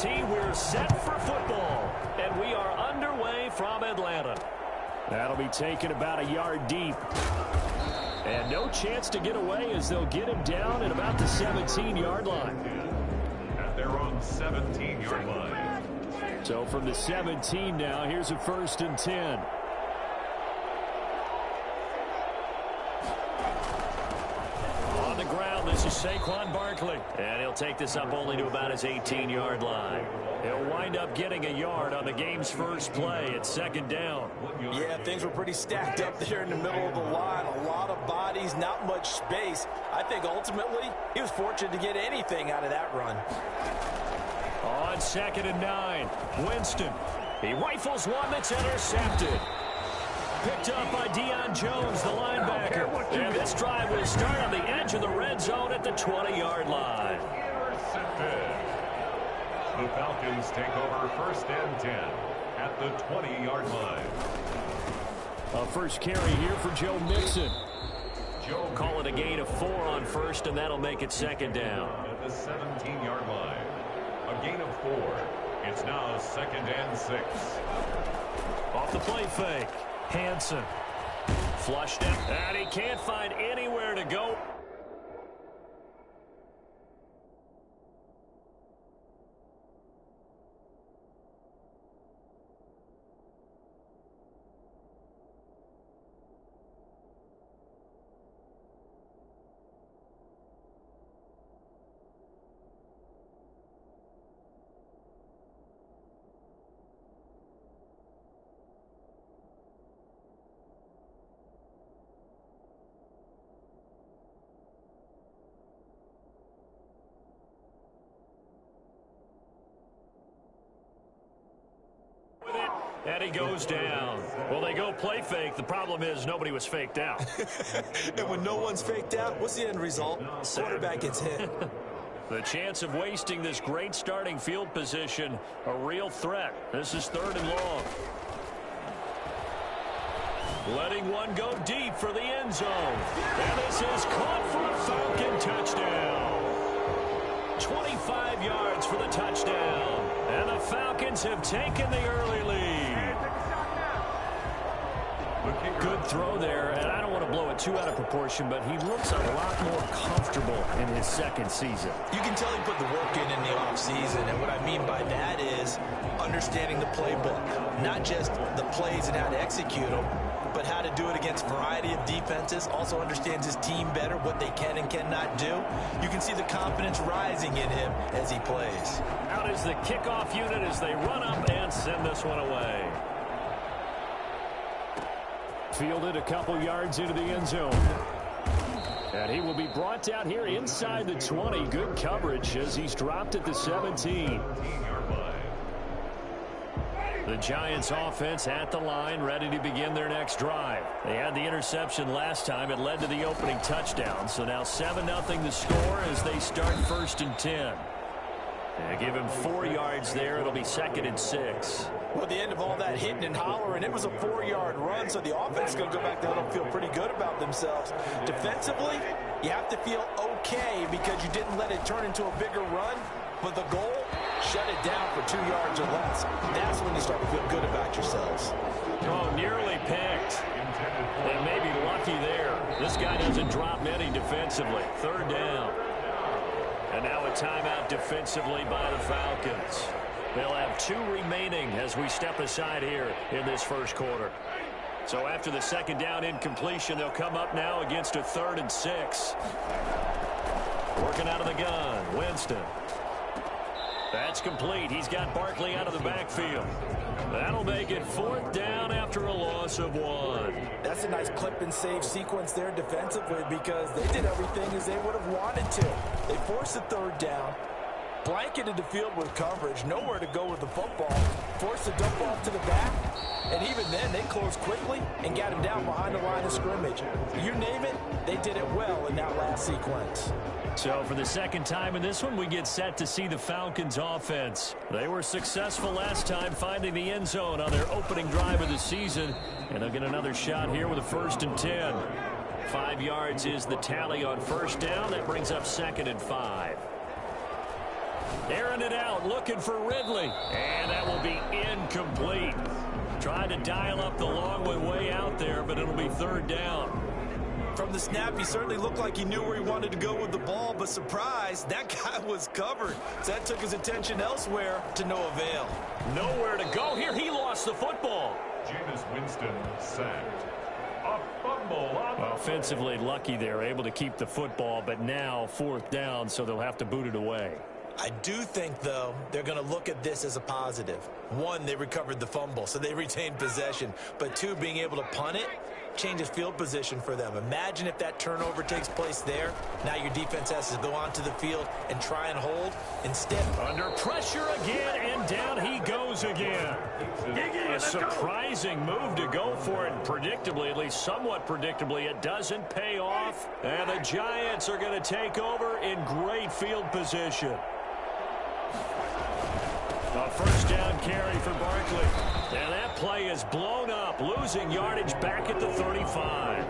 team, we're set for football. And we are underway from Atlanta. That'll be taken about a yard deep. And no chance to get away as they'll get him down at about the 17-yard line. At their own 17-yard line. So from the 17 now, here's a 1st and 10. On the ground, this is Saquon Barkley. And he'll take this up only to about his 18-yard line. He'll wind up getting a yard on the game's first play at 2nd down. Yeah, things were pretty stacked up there in the middle of the line. A lot of bodies, not much space. I think ultimately he was fortunate to get anything out of that run. On 2nd and 9, Winston. He rifles one that's intercepted. Picked up by Deion Jones, the linebacker. And this drive will start on the edge of the red zone at the 20-yard line. The Falcons take over 1st and 10 at the 20-yard line. A first carry here for Joe Mixon. Call it a gain of 4 on 1st, and that'll make it 2nd down. At the 17-yard line. A gain of 4. It's now 2nd and 6. Off the play fake. Hansen. Flushed it, and he can't find anywhere to go. And he goes down. Well, they go play fake. The problem is nobody was faked out. And when no one's faked out, what's the end result? Quarterback gets hit. The chance of wasting this great starting field position, a real threat. This is 3rd and long. Letting one go deep for the end zone. And this is caught for a Falcon touchdown. 25 yards for the touchdown. And the Falcons have taken the early lead. Good throw there, and I don't want to blow it too out of proportion, but he looks a lot more comfortable in his 2nd season. You can tell he put the work in the offseason, and what I mean by that is understanding the playbook. Not just the plays and how to execute them, but how to do it against a variety of defenses. Also understands his team better, what they can and cannot do. You can see the confidence rising in him as he plays. Out is the kickoff unit as they run up and send this one away. Fielded a couple yards into the end zone. And he will be brought down here inside the 20. Good coverage as he's dropped at the 17. The Giants offense at the line, ready to begin their next drive. They had the interception last time. It led to the opening touchdown. So now 7-0 the score as they start 1st and 10. They give him 4 yards there. It'll be 2nd and 6. Well, at the end of all that hitting and hollering, it was a 4-yard run, so the offense is going to go back there and feel pretty good about themselves. Defensively, you have to feel okay because you didn't let it turn into a bigger run, but the goal, shut it down for 2 yards or less. That's when you start to feel good about yourselves. Oh, nearly picked. They may be lucky there. This guy doesn't drop many defensively. 3rd down. And now a timeout defensively by the Falcons. They'll have 2 remaining as we step aside here in this 1st quarter. So after the 2nd down incompletion, they'll come up now against a 3rd and 6. Working out of the gun, Winston. That's complete. He's got Barkley out of the backfield. That'll make it 4th down after a loss of 1. That's a nice clip and save sequence there defensively because they did everything as they would have wanted to. They forced the 3rd down, blanketed the field with coverage, nowhere to go with the football, forced the dump off to the back, and even then they closed quickly and got him down behind the line of scrimmage. You name it, they did it well in that last sequence. So for the 2nd time in this one, we get set to see the Falcons offense. They were successful last time finding the end zone on their opening drive of the season, and they'll get another shot here with a 1st and 10. 5 yards is the tally on 1st down. That brings up 2nd and 5. Airing it out, looking for Ridley. And that will be incomplete. Tried to dial up the long way out there, but it'll be third down. From the snap, he certainly looked like he knew where he wanted to go with the ball, but surprise, that guy was covered. So that took his attention elsewhere to no avail. Nowhere to go here. He lost the football. Jameis Winston sacked. A fumble on the Offensively lucky there, able to keep the football, but now fourth down, so they'll have to boot it away. I do think, though, they're going to look at this as a positive. One, they recovered the fumble, so they retained possession. But two, being able to punt it changes field position for them. Imagine if that turnover takes place there. Now your defense has to go onto the field and try and hold. Instead, under pressure again, and down he goes again. A surprising move to go for it. Predictably, at least somewhat predictably, it doesn't pay off. And the Giants are going to take over in great field position. A first down carry for Barkley. And that play is blown up, losing yardage back at the 35.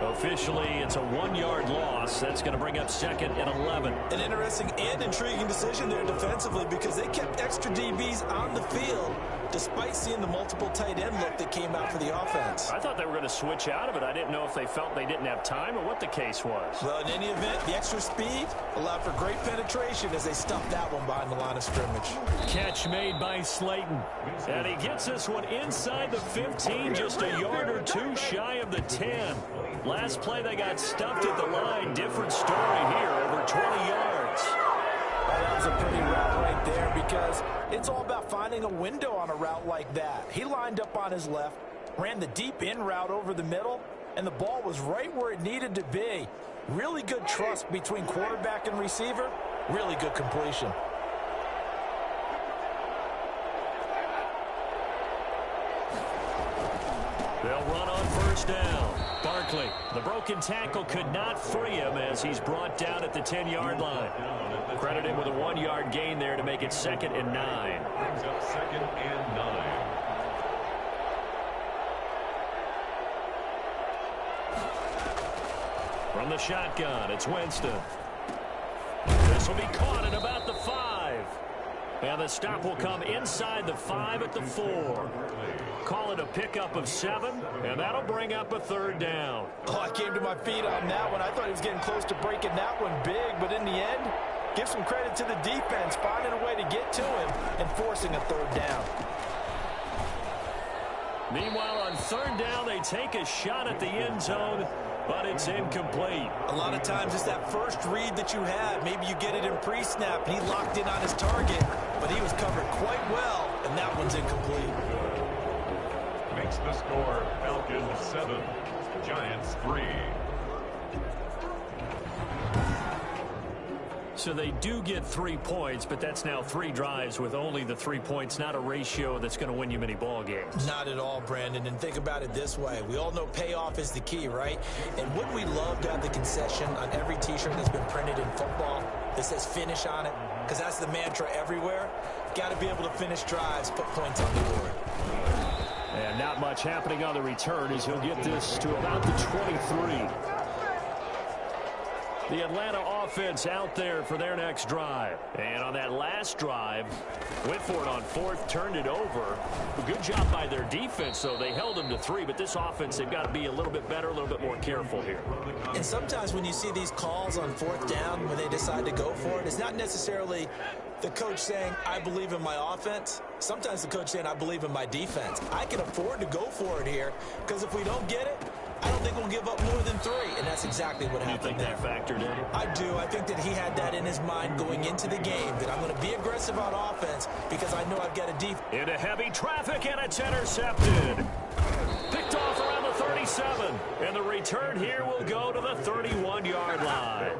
Officially, it's a 1-yard loss. That's going to bring up second and 11. An interesting and intriguing decision there defensively because they kept extra DBs on the field despite seeing the multiple tight end look that came out for the offense. I thought they were going to switch out of it. I didn't know if they felt they didn't have time or what the case was. Well, in any event, the extra speed allowed for great penetration as they stuffed that one behind the line of scrimmage. Catch made by Slayton. And he gets this one inside the 15, just a yard or two shy of the 10. Last play, they got stuffed at the line. Different story here, over 20 yards. Well, that was a pretty route right there because it's all about finding a window on a route like that. He lined up on his left, ran the deep in route over the middle, and the ball was right where it needed to be. Really good trust between quarterback and receiver. Really good completion. They'll run on first down. Barkley, the broken tackle could not free him as he's brought down at the 10-yard line. Credit him with a 1-yard gain there to make it second and 9. brings up second and 9. From the shotgun, it's Winston. This will be caught at about the 5. And the stop will come inside the 5 at the 4. Call it a pickup of 7, and that'll bring up a third down. Oh, I came to my feet on that one. I thought he was getting close to breaking that one big, but in the end, give some credit to the defense, finding a way to get to him and forcing a third down. Meanwhile, on third down, they take a shot at the end zone, but it's incomplete. A lot of times it's that first read that you have. Maybe you get it in pre-snap, and he locked in on his target, but he was covered quite well, and that one's incomplete. Makes the score Falcons 7, Giants 3. So they do get 3 points, but that's now 3 drives with only the 3 points, not a ratio that's going to win you many ball games. Not at all, Brandon, and think about it this way. We all know payoff is the key, right? And wouldn't we love to have the concession on every T-shirt that's been printed in football that says finish on it? Because that's the mantra everywhere. Got to be able to finish drives, put points on the board. And not much happening on the return as he'll get this to about the 23. The Atlanta offense out there for their next drive. And on that last drive, went for it on fourth, turned it over. A good job by their defense, though. They held them to 3, but this offense, they've got to be a little bit better, a little bit more careful here. And sometimes when you see these calls on fourth down, when they decide to go for it, it's not necessarily the coach saying, I believe in my offense. Sometimes the coach saying, I believe in my defense. I can afford to go for it here because if we don't get it, I don't think we'll give up more than 3, and that's exactly what happened there. You think that factored in? I do. I think that he had that in his mind going into the game, that I'm going to be aggressive on offense because I know I've got a defense. Into heavy traffic, and it's intercepted. Picked off around the 37, and the return here will go to the 31-yard line.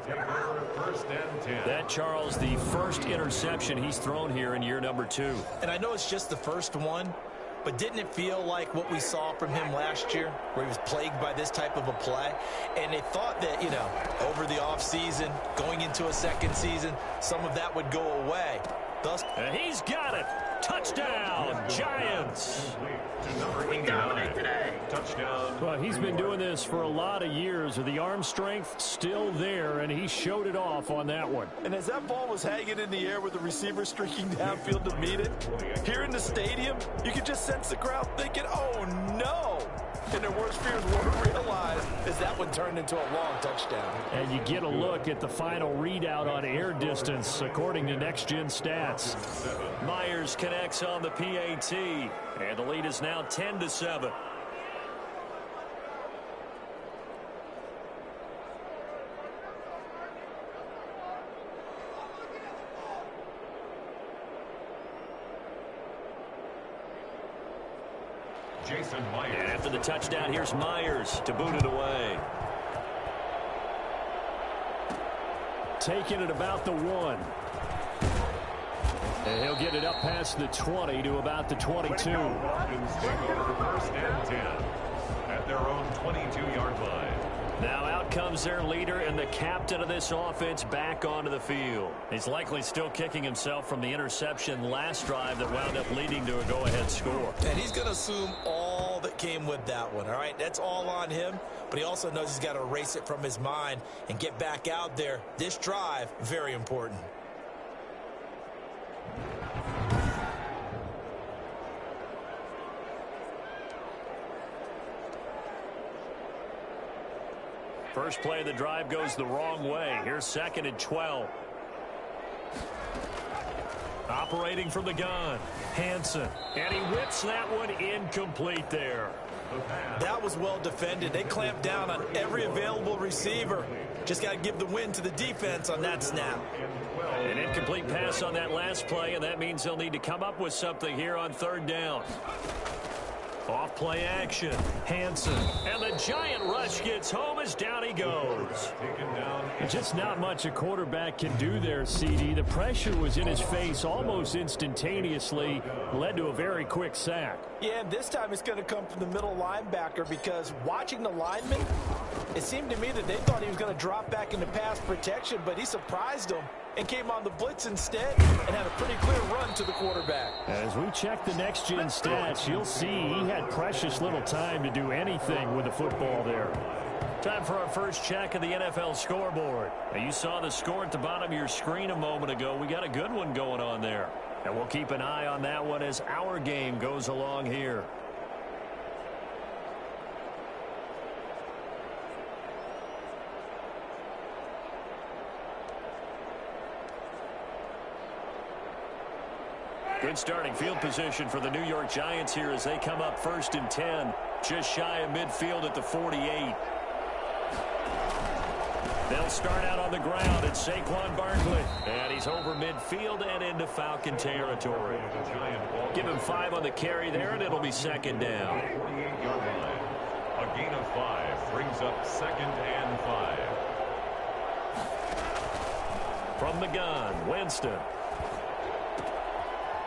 First and 10. That, Charles, the first interception he's thrown here in year number 2. And I know it's just the first one, but didn't it feel like what we saw from him last year, where he was plagued by this type of a play? And they thought that, you know, over the offseason, going into a second season, some of that would go away. Thus, and he's got it. Touchdown, Giants. To number 89. Touchdown touchdown. Well, he's been doing this for a lot of years. The arm strength still there, and he showed it off on that one. And as that ball was hanging in the air with the receiver streaking downfield to meet it, here in the stadium, you could just sense the crowd thinking, oh, no. And their worst fears were realized as that one turned into a long touchdown. And you get a look at the final readout on air distance, according to Next Gen Stats. Myers connects on the PAT, and the lead is now 10-7. Jason Myers. And after the touchdown, here's Myers to boot it away. Taking it about the 1. And he'll get it up past the 20 to about the 22. Falcons take over 1st and 10 at their own 22-yard line. Now out comes their leader and the captain of this offense back onto the field. He's likely still kicking himself from the interception last drive that wound up leading to a go-ahead score. And he's going to assume all that came with that one, all right? That's all on him, but he also knows he's got to erase it from his mind and get back out there. This drive, very important. First play of the drive goes the wrong way. Here's 2nd and 12. Operating from the gun, Hansen. And he whips that one incomplete there. That was well defended. They clamped down on every available receiver. Just got to give the win to the defense on that snap. An incomplete pass on that last play, and that means they'll need to come up with something here on 3rd down. Off play action, Hansen, and the giant rush gets home as down he goes. Just not much a quarterback can do there, CD. The pressure was in his face almost instantaneously, led to a very quick sack. Yeah, and this time it's going to come from the middle linebacker because watching the lineman, it seemed to me that they thought he was going to drop back into pass protection, but he surprised them and came on the blitz instead and had a pretty clear run to the quarterback. As we check the Next Gen Stats, you'll see he had precious little time to do anything with the football there. Time for our first check of the NFL scoreboard. Now, you saw the score at the bottom of your screen a moment ago. We got a good one going on there. And we'll keep an eye on that one as our game goes along here. Good starting field position for the New York Giants here as they come up 1st and 10, just shy of midfield at the 48. They'll start out on the ground at Saquon Barkley. And he's over midfield and into Falcon territory. Give him 5 on the carry there, and it'll be 2nd down. 48-yard line. A gain of 5 brings up 2nd and 5. From the gun, Winston.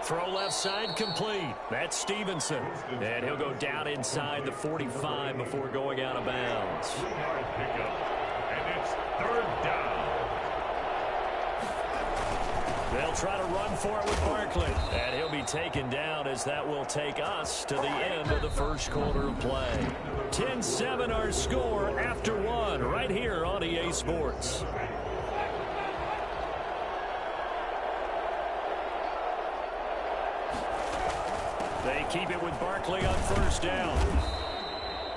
Throw left side complete. That's Stevenson. And he'll go down inside the 45 before going out of bounds. And it's 3rd down. They'll try to run for it with Barkley. And he'll be taken down as that will take us to the end of the first quarter of play. 10-7 our score after 1 right here on EA Sports. They keep it with Barkley on 1st down.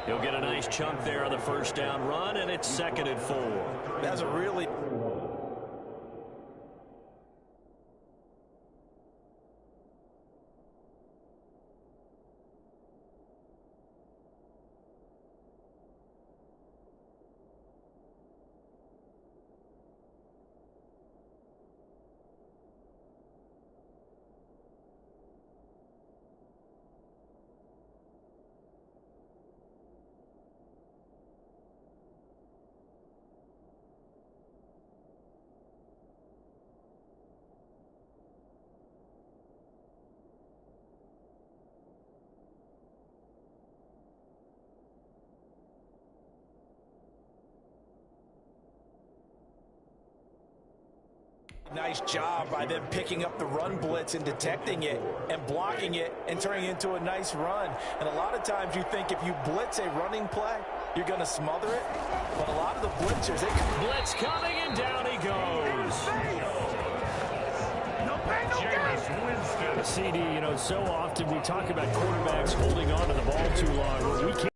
He'll get a nice chunk there on the 1st down run, and it's 2nd and 4. That's a really... Nice job by them picking up the run blitz and detecting it and blocking it and turning it into a nice run. And a lot of times you think if you blitz a running play, you're going to smother it. But a lot of the blitzers, they can... Blitz coming, and down he goes. CD, you know, so often we talk about quarterbacks holding on to the ball too long. We can't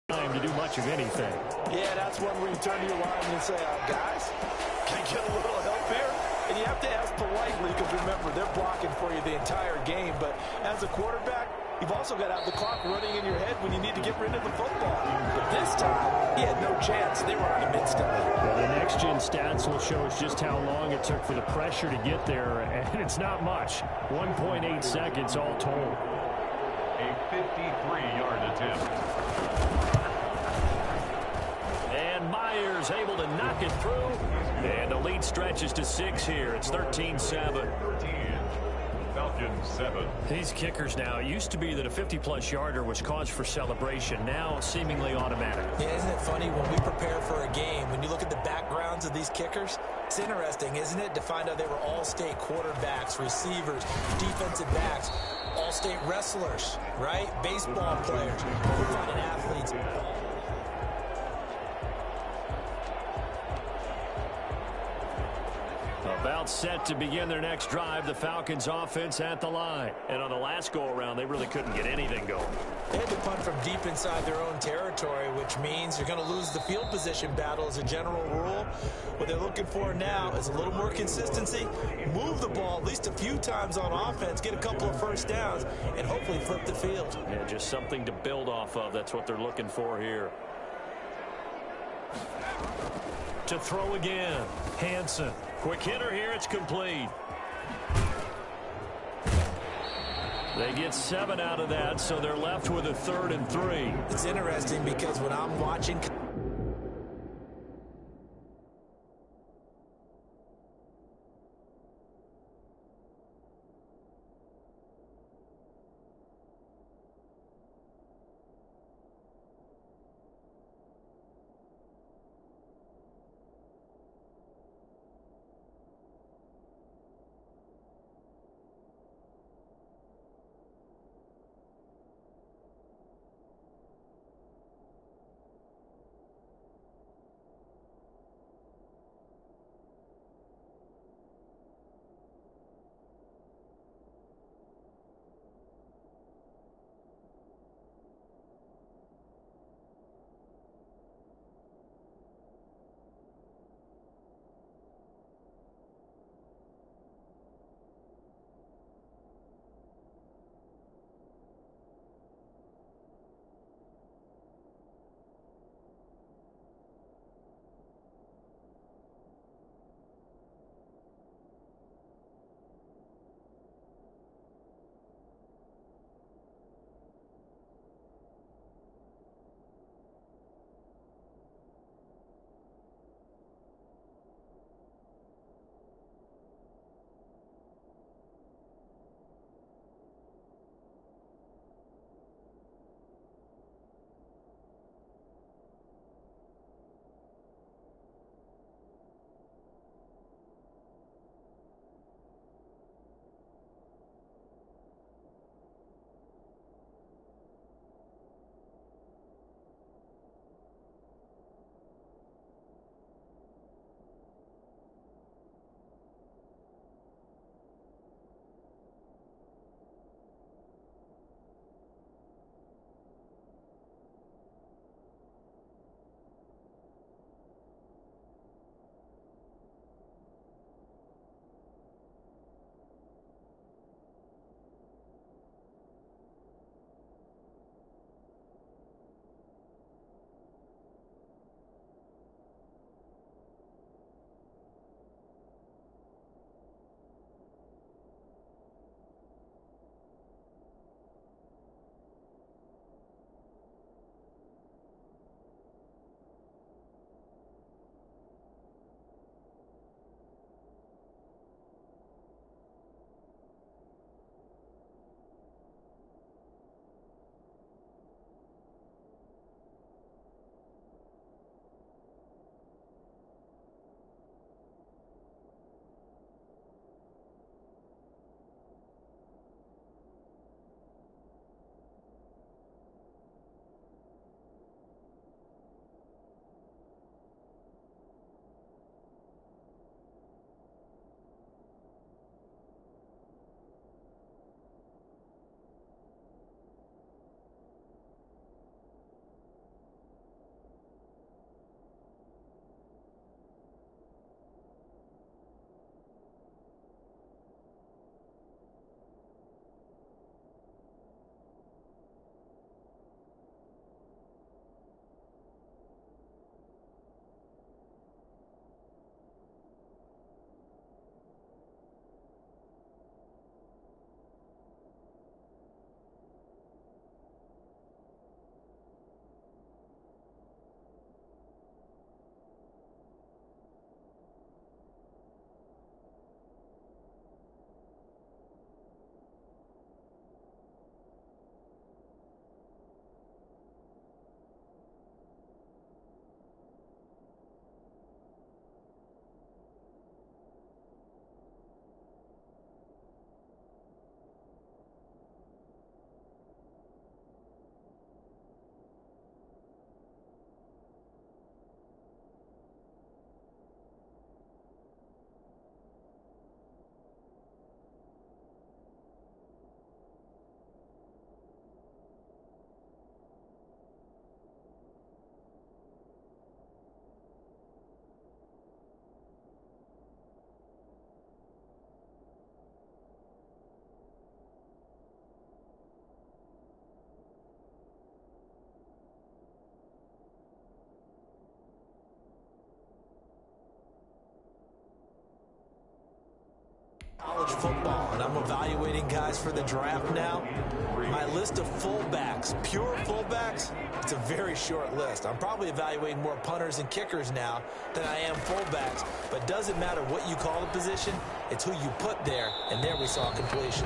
time to do much of anything. Yeah, that's when we turn to your line and say, guys, can I get a little help here? And you have to ask politely because, remember, they're blocking for you the entire game. But as a quarterback, you've also got to have the clock running in your head when you need to get rid of the football. But this time, he had no chance. They were on him instantly. Well, the next-gen stats will show us just how long it took for the pressure to get there, and it's not much. 1.8 seconds all told. A 53-yard attempt. And Myers able to knock it through. And the lead stretches to 6 here. It's 13-7. Falcons 7. These kickers now, it used to be that a 50-plus yarder was cause for celebration. Now seemingly automatic. Yeah, isn't it funny when we prepare for a game, when you look at the backgrounds of these kickers, it's interesting, isn't it, to find out they were all-state quarterbacks, receivers, defensive backs, all-state wrestlers, right? Baseball players, professional athletes. About set to begin their next drive, the Falcons offense at the line. And on the last go-around, they really couldn't get anything going. They had to punt from deep inside their own territory, which means you're going to lose the field position battle as a general rule. What they're looking for now is a little more consistency, move the ball at least a few times on offense, get a couple of first downs, and hopefully flip the field. Yeah, just something to build off of. That's what they're looking for here. To throw again, Hansen. Quick hitter here, it's complete. They get 7 out of that, so they're left with a 3rd and 3. It's interesting because when I'm watching... football and I'm evaluating guys for the draft now, my list of fullbacks, pure fullbacks, it's a very short list. I'm probably evaluating more punters and kickers now than I am fullbacks, but doesn't matter what you call the position, it's who you put there, and there we saw completion.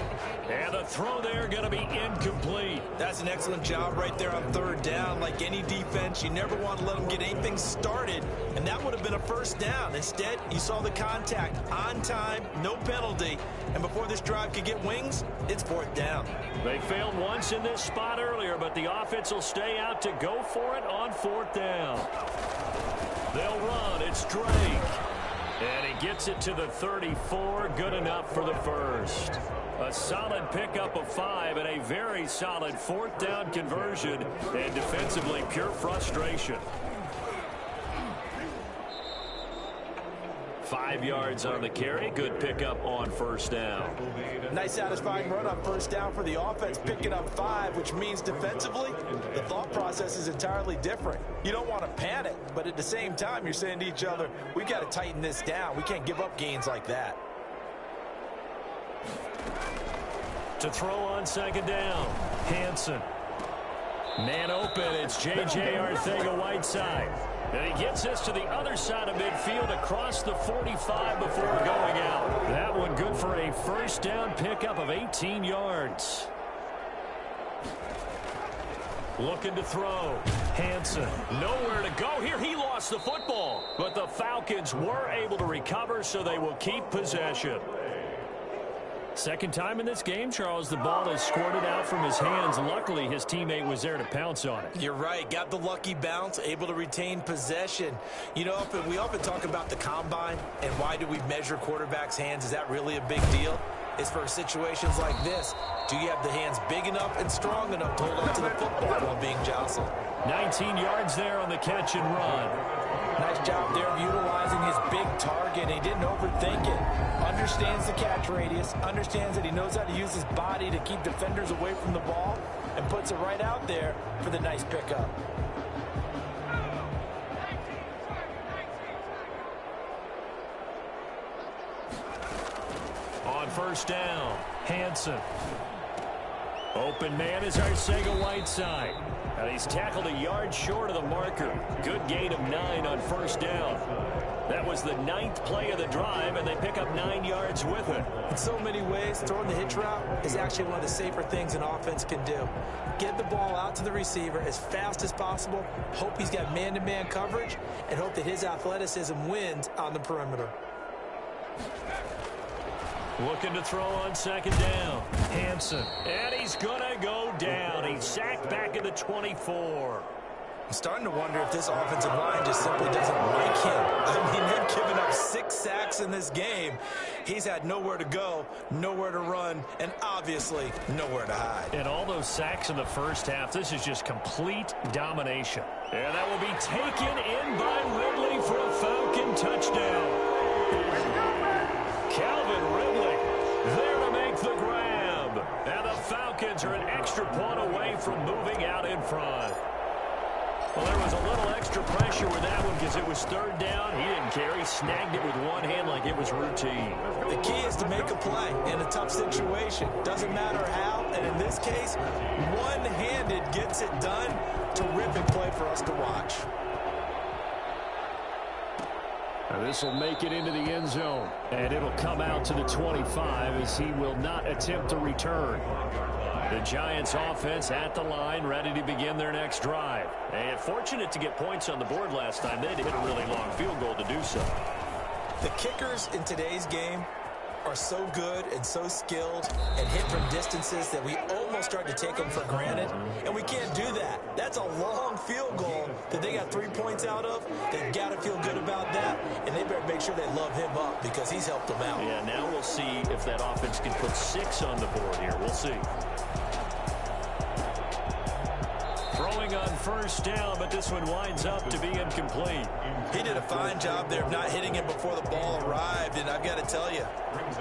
And the throw there going to be incomplete. That's an excellent job right there on third down. Like any defense, you never want to let them get anything started, and that would have been a first down. Instead, you saw the contact on time, no penalty, and before this drive could get wings, it's fourth down. They failed once in this spot earlier, but the offense will stay out to go for it on fourth down. They'll run. It's Drake. And he gets it to the 34. Good enough for the first. A solid pickup of 5 and a very solid fourth down conversion. And defensively, pure frustration. 5 yards on the carry. Good pickup on first down. Nice satisfying run on first down for the offense, picking up 5, which means defensively, the thought process is entirely different. You don't want to panic, but at the same time, you're saying to each other, we've got to tighten this down. We can't give up gains like that. To throw on second down, Hansen. Man open, it's J.J. Arcega-Whiteside. And he gets this to the other side of midfield across the 45 before going out. That one good for a first down pickup of 18 yards. Looking to throw. Hansen, nowhere to go here. He lost the football. But the Falcons were able to recover, so they will keep possession. Second time in this game, Charles, the ball is squirted out from his hands. Luckily, his teammate was there to pounce on it. You're right. Got the lucky bounce, able to retain possession. You know, we often talk about the combine and why do we measure quarterbacks' hands. Is that really a big deal? It's for situations like this. Do you have the hands big enough and strong enough to hold on to the football while being jostled? 19 yards there on the catch and run. Nice job there of utilizing his big target. He didn't overthink it. Understands the catch radius, understands that he knows how to use his body to keep defenders away from the ball, and puts it right out there for the nice pickup. On first down, Hansen. Open man is Arcega-Whiteside. And he's tackled a yard short of the marker. Good gain of 9 on first down. That was the 9th play of the drive, and they pick up 9 yards with it. In so many ways, throwing the hitch route is actually one of the safer things an offense can do. Get the ball out to the receiver as fast as possible, hope he's got man-to-man coverage, and hope that his athleticism wins on the perimeter. Looking to throw on second down. Hansen. And he's going to go down. He's sacked back at the 24. I'm starting to wonder if this offensive line just simply doesn't like him. I mean, they've given up 6 sacks in this game. He's had nowhere to go, nowhere to run, and obviously nowhere to hide. And all those sacks in the first half, this is just complete domination. And that will be taken in by Ridley for a Falcon touchdown. Calvin Ridley there to make the grab. And the Falcons are an extra point away from moving out in front. Well, there was a little extra pressure with that one because it was third down. He didn't care. He snagged it with one hand like it was routine. The key is to make a play in a tough situation. Doesn't matter how, and in this case, one-handed gets it done. Terrific play for us to watch. Now this will make it into the end zone, and it'll come out to the 25 as he will not attempt to return. The Giants offense at the line, ready to begin their next drive. And fortunate to get points on the board last time. They had to hit a really long field goal to do so. The kickers in today's game are so good and so skilled and hit from distances that we almost start to take them for granted, and we can't do that. That's a long field goal that they got 3 points out of. They've got to feel good about that, and they better make sure they love him up because he's helped them out. Yeah, now we'll see if that offense can put 6 on the board here. We'll see. Throwing on first down, but this one winds up to be incomplete. He did a fine job there of not hitting it before the ball arrived, and I've got to tell you,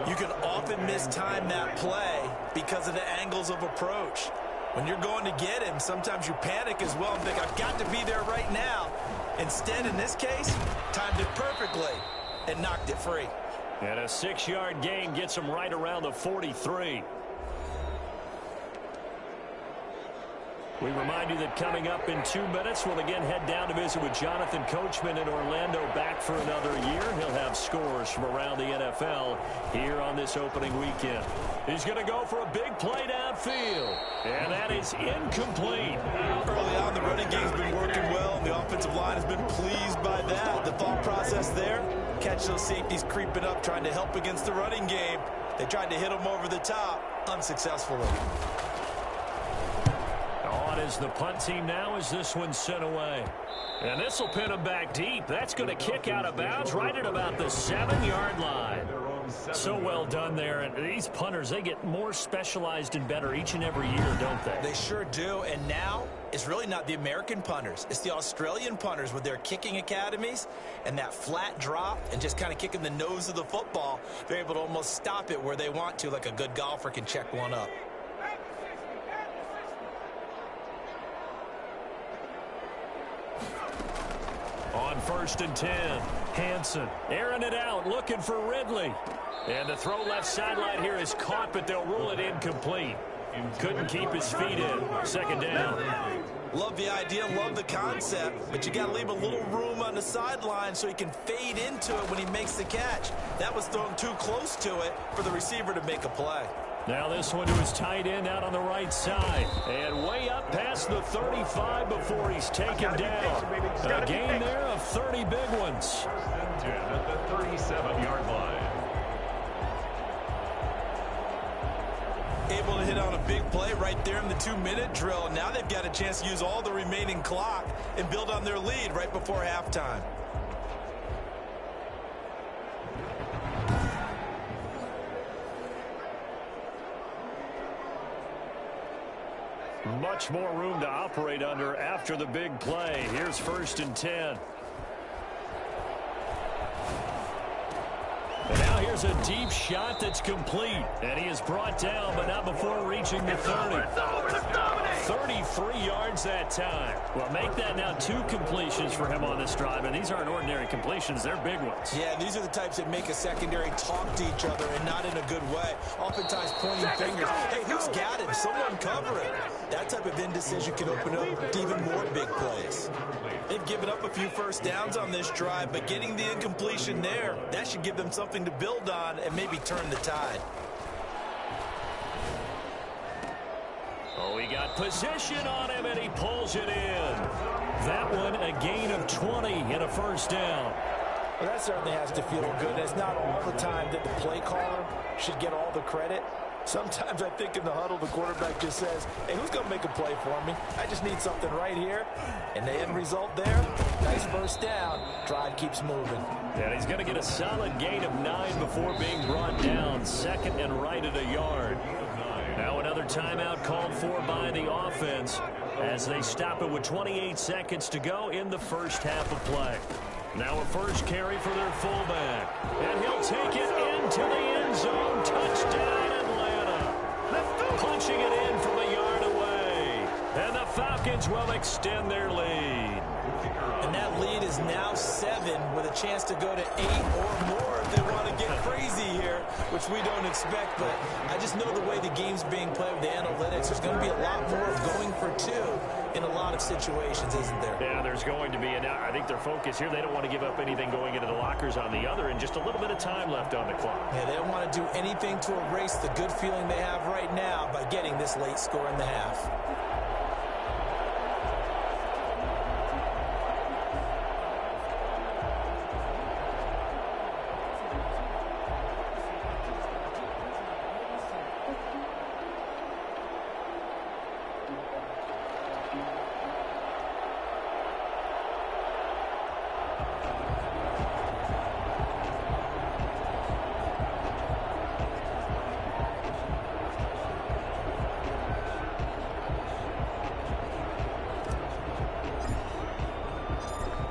you can often mistime that play because of the angles of approach. When you're going to get him, sometimes you panic as well and think, I've got to be there right now. Instead, in this case, timed it perfectly and knocked it free. And a 6-yard gain gets him right around the 43. We remind you that coming up in 2 minutes, we'll again head down to visit with Jonathan Coachman in Orlando, back for another year. He'll have scores from around the NFL here on this opening weekend. He's going to go for a big play downfield, and that is incomplete. Early on, the running game's been working well, and the offensive line has been pleased by that. The thought process there, catch those safeties creeping up, trying to help against the running game. They tried to hit them over the top, unsuccessfully. On is the punt team now as this one's sent away. And this will pin him back deep. That's going to kick out of bounds right at about the 7-yard line. So well done there. And these punters, they get more specialized and better each and every year, don't they? They sure do. And now it's really not the American punters. It's the Australian punters with their kicking academies and that flat drop and just kind of kicking the nose of the football. They're able to almost stop it where they want to, like a good golfer can check one up. On 1st and 10, Hansen airing it out, looking for Ridley. And the throw left sideline here is caught, but they'll rule it incomplete. Couldn't keep his feet in. 2nd down. Love the idea, love the concept, but you got to leave a little room on the sideline so he can fade into it when he makes the catch. That was thrown too close to it for the receiver to make a play. Now this one to his tight end out on the right side. And way up past the 35 before he's taken down. A gain there of 30 big ones. At the 37-yard line. Able to hit on a big play right there in the 2-minute drill. Now they've got a chance to use all the remaining clock and build on their lead right before halftime. Much more room to operate under after the big play. Here's 1st and 10. And now here's a deep shot that's complete. And he is brought down, but not before reaching the 30. 33 yards that time. Well, make that now 2 completions for him on this drive. And these aren't ordinary completions. They're big ones. Yeah, and these are the types that make a secondary talk to each other and not in a good way. Oftentimes pointing fingers. Hey, who's got him? Someone cover it. That type of indecision can open up to even more big plays. They've given up a few first downs on this drive, but getting the incompletion there, that should give them something to build on and maybe turn the tide. Oh, he got position on him, and he pulls it in. That one, a gain of 20 and a 1st down. Well, that certainly has to feel good. It's not all the time that the play caller should get all the credit. Sometimes I think in the huddle, the quarterback just says, hey, who's going to make a play for me? I just need something right here. And the end result there, nice 1st down. Drive keeps moving. And he's going to get a solid gain of 9 before being brought down. 2nd and right at a yard. Now another timeout called for by the offense as they stop it with 28 seconds to go in the first half of play. Now a first carry for their fullback. And he'll take it into the end zone. Touchdown, Atlanta. Punching it in from a yard away. And the Falcons will extend their lead. And that lead is now 7 with a chance to go to 8 or more if they want to get crazy here, which we don't expect. But I just know the way the game's being played with the analytics, there's going to be a lot more of going for 2 in a lot of situations, isn't there? Yeah, there's going to be. And I think their focus here, they don't want to give up anything going into the lockers on the other, and just a little bit of time left on the clock. Yeah, they don't want to do anything to erase the good feeling they have right now by getting this late score in the half.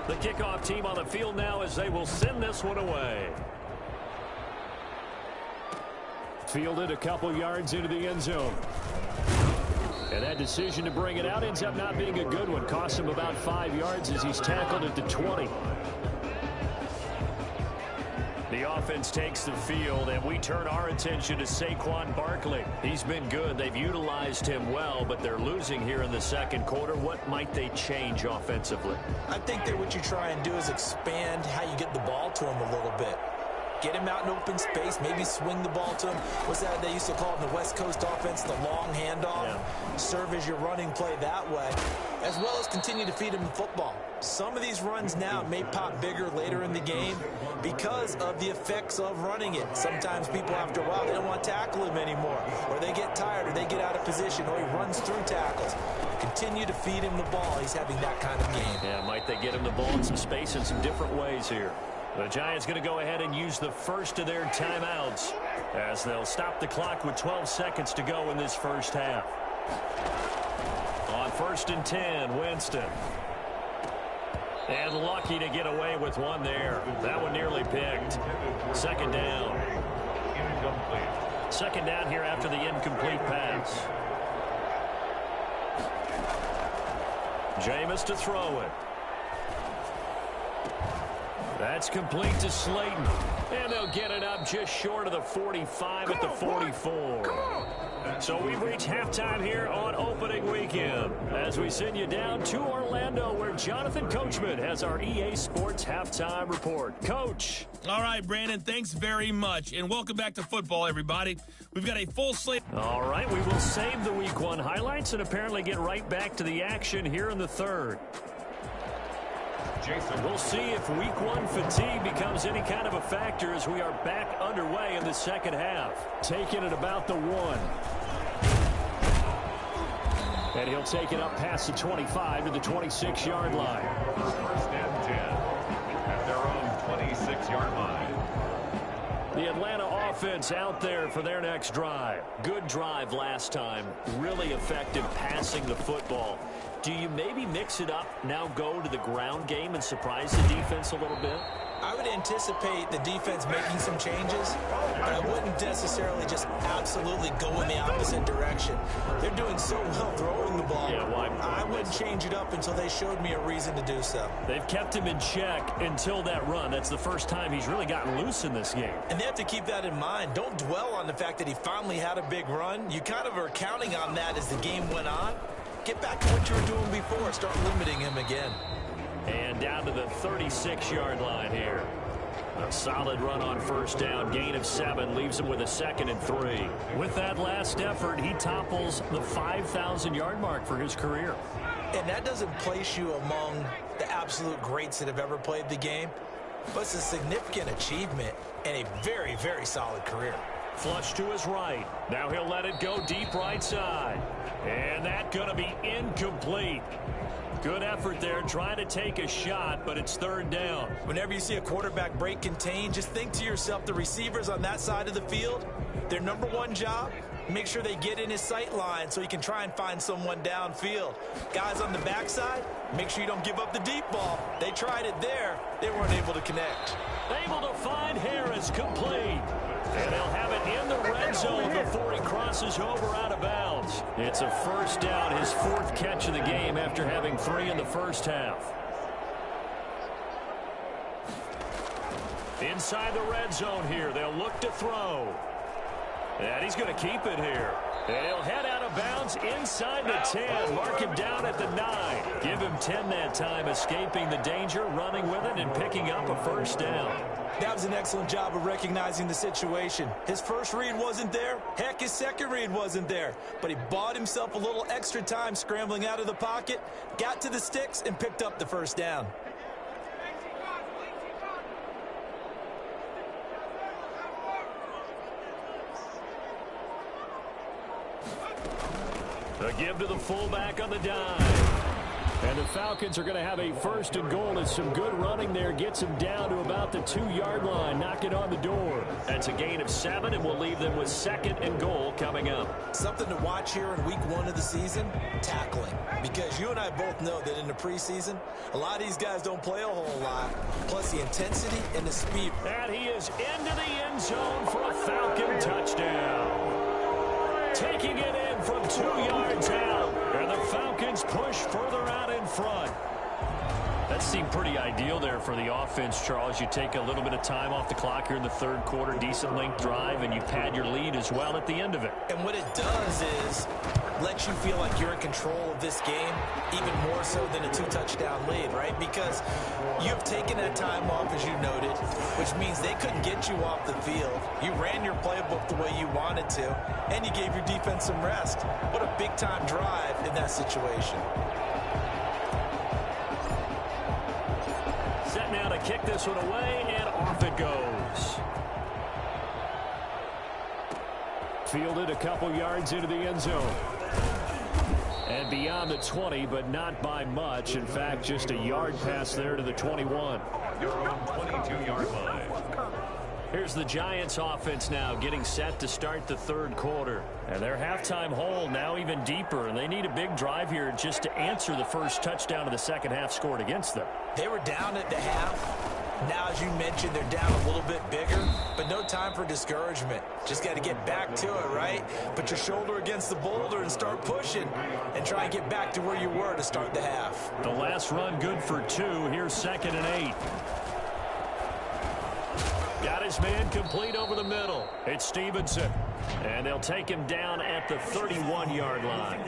The kickoff team on the field now as they will send this one away. Fielded a couple yards into the end zone. And that decision to bring it out ends up not being a good one. Cost him about 5 yards as he's tackled at the 20. The offense takes the field, and we turn our attention to Saquon Barkley. He's been good. They've utilized him well, but they're losing here in the second quarter. What might they change offensively? I think that what you try and do is expand how you get the ball to him a little bit. Get him out in open space, maybe swing the ball to him. What's that they used to call in the West Coast offense, the long handoff? Yeah. Serve as your running play that way, as well as continue to feed him the football. Some of these runs now may pop bigger later in the game because of the effects of running it. Sometimes people, after a while, they don't want to tackle him anymore, or they get tired, or they get out of position, or he runs through tackles. Continue to feed him the ball. He's having that kind of game. Yeah, might they get him the ball in some space in some different ways here. The Giants going to go ahead and use the first of their timeouts as they'll stop the clock with 12 seconds to go in this first half. On 1st and 10, Winston. And lucky to get away with one there. That one nearly picked. Second down. Second down here after the incomplete pass. Jameis to throw it. That's complete to Slayton. And they'll get it up just short of the 45 at the 44. So we've reached halftime here on opening weekend as we send you down to Orlando where Jonathan Coachman has our EA Sports halftime report. Coach. All right, Brandon, thanks very much. And welcome back to football, everybody. We've got a full slate. All right, we will save the Week 1 highlights and apparently get right back to the action here in the third. We'll see if Week 1 fatigue becomes any kind of a factor as we are back underway in the second half. Taking it about the 1. And he'll take it up past the 25 to the 26-yard line. 1st and 10 at their own 26-yard line. The Atlanta offense out there for their next drive. Good drive last time. Really effective passing the football. Do you maybe mix it up, now go to the ground game and surprise the defense a little bit? I would anticipate the defense making some changes, but I wouldn't necessarily just absolutely go in the opposite direction. They're doing so well throwing the ball. Yeah, why? I wouldn't change it up until they showed me a reason to do so. They've kept him in check until that run. That's the first time he's really gotten loose in this game. And they have to keep that in mind. Don't dwell on the fact that he finally had a big run. You kind of are counting on that as the game went on. Get back to what you were doing before. Start limiting him again. And down to the 36-yard line here. A solid run on 1st down. Gain of 7 leaves him with a 2nd and 3. With that last effort, he topples the 5,000-yard mark for his career. And that doesn't place you among the absolute greats that have ever played the game, but it's a significant achievement and a very, very solid career. Flush to his right. Now he'll let it go deep right side. And that's going to be incomplete. Good effort there trying to take a shot, but it's 3rd down. Whenever you see a quarterback break contain, just think to yourself, the receivers on that side of the field, their number one job, make sure they get in his sight line so he can try and find someone downfield. Guys on the backside, make sure you don't give up the deep ball. They tried it there. They weren't able to connect. Able to find Harris complete. And they'll have it in the red zone before he crosses over out of bounds. It's a 1st down, his 4th catch of the game after having 3 in the first half. Inside the red zone here, they'll look to throw. And he's going to keep it here. And he'll head out of bounds inside the 10. Mark him down at the 9. Give him 10 that time, escaping the danger, running with it, and picking up a 1st down. That was an excellent job of recognizing the situation. His first read wasn't there. Heck, his second read wasn't there. But he bought himself a little extra time scrambling out of the pocket, got to the sticks, and picked up the 1st down. A give to the fullback on the dime. And the Falcons are going to have a 1st and goal as some good running there gets them down to about the 2-yard line, knocking on the door. That's a gain of 7, and we'll leave them with 2nd and goal coming up. Something to watch here in Week 1 of the season, tackling. Because you and I both know that in the preseason, a lot of these guys don't play a whole lot. Plus the intensity and the speed. And he is into the end zone for a Falcon touchdown. Taking it in from 2 yards out. And the Falcons push further out in front. That's seemed pretty ideal there for the offense, Charles. You take a little bit of time off the clock here in the third quarter, decent length drive, and you pad your lead as well at the end of it. And what it does is let you feel like you're in control of this game, even more so than a 2-touchdown lead, right? Because you've taken that time off, as you noted, which means they couldn't get you off the field. You ran your playbook the way you wanted to, and you gave your defense some rest. What a big-time drive in that situation. Set now to kick this one away, and off it goes. Fielded a couple yards into the end zone. And beyond the 20, but not by much. In fact, just a yard pass there to the 21. Your own 22-yard line. Here's the Giants offense now getting set to start the third quarter. And their halftime hole now even deeper. And they need a big drive here just to answer the first touchdown of the second half scored against them. They were down at the half. Now, as you mentioned, they're down a little bit bigger, but no time for discouragement. Just got to get back to it, right? Put your shoulder against the boulder and start pushing and try and get back to where you were to start the half. The last run good for 2. Here's 2nd and 8. Got his man complete over the middle. It's Stevenson. And they'll take him down at the 31-yard line.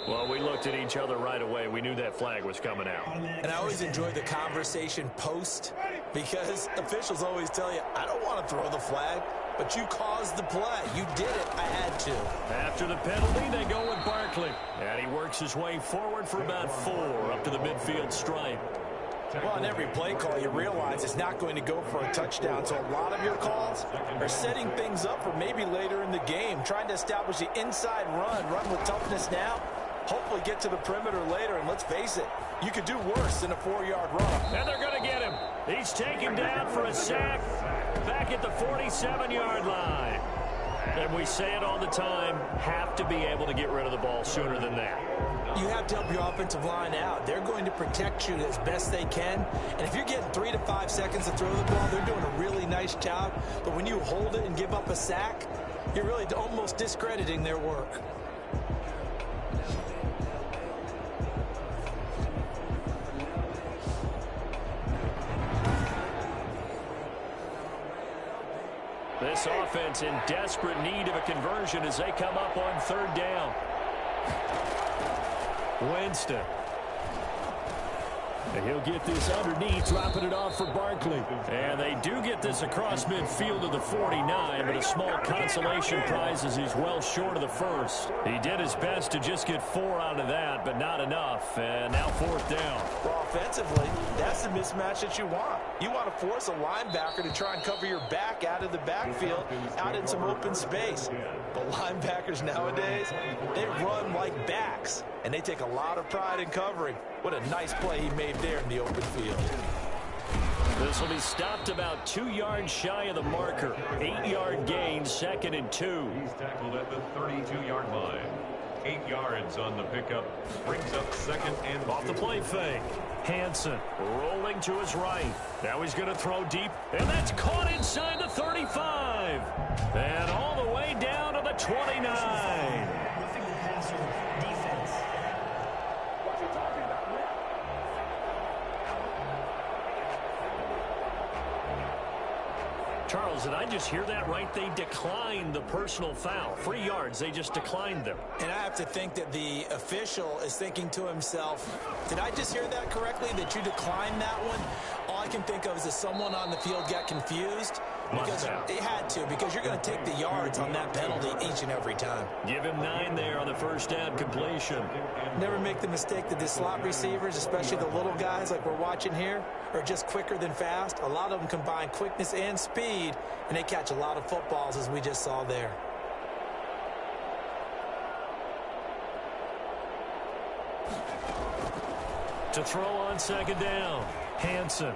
Well, we looked at each other right away. We knew that flag was coming out. And I always enjoy the conversation post because officials always tell you, I don't want to throw the flag, but you caused the play. You did it. I had to. After the penalty, they go with Barkley. And he works his way forward for about 4 up to the midfield stripe. Well, on every play call, you realize it's not going to go for a touchdown. So a lot of your calls are setting things up for maybe later in the game, trying to establish the inside run with toughness now, hopefully get to the perimeter later. And let's face it, you could do worse than a 4-yard run. And they're going to get him. He's taken down for a sack back at the 47-yard line. And we say it all the time, have to be able to get rid of the ball sooner than that. You have to help your offensive line out. They're going to protect you as best they can. And if you're getting 3 to 5 seconds to throw the ball, they're doing a really nice job. But when you hold it and give up a sack, you're really almost discrediting their work. This offense in desperate need of a conversion as they come up on 3rd down. Winston. And he'll get this underneath, dropping it off for Barkley. And they do get this across midfield to the 49, but a small consolation prize as he's well short of the first. He did his best to just get 4 out of that, but not enough. And now 4th down. Well, offensively, that's the mismatch that you want. You want to force a linebacker to try and cover your back out of the backfield, out in some open space. But linebackers nowadays, they run like backs, and they take a lot of pride in covering. What a nice play he made there in the open field. This will be stopped about 2 yards shy of the marker. 8-yard gain, 2nd and 2. He's tackled at the 32-yard line. 8 yards on the pickup. Brings up 2nd and 2. Off the play fake. Hansen rolling to his right. Now he's going to throw deep, and that's caught inside the 35. And all the way down to the 29. Charles, did I just hear that right? They declined the personal foul. 3 yards, they just declined them. And I have to think that the official is thinking to himself, did I just hear that correctly, that you declined that one? All I can think of is that someone on the field got confused. Because it had to, because you're going to take the yards on that penalty each and every time. Give him 9 there on the first down completion. Never make the mistake that the slot receivers, especially the little guys like we're watching here, are just quicker than fast. A lot of them combine quickness and speed, and they catch a lot of footballs, as we just saw there. To throw on 2nd down, Hansen.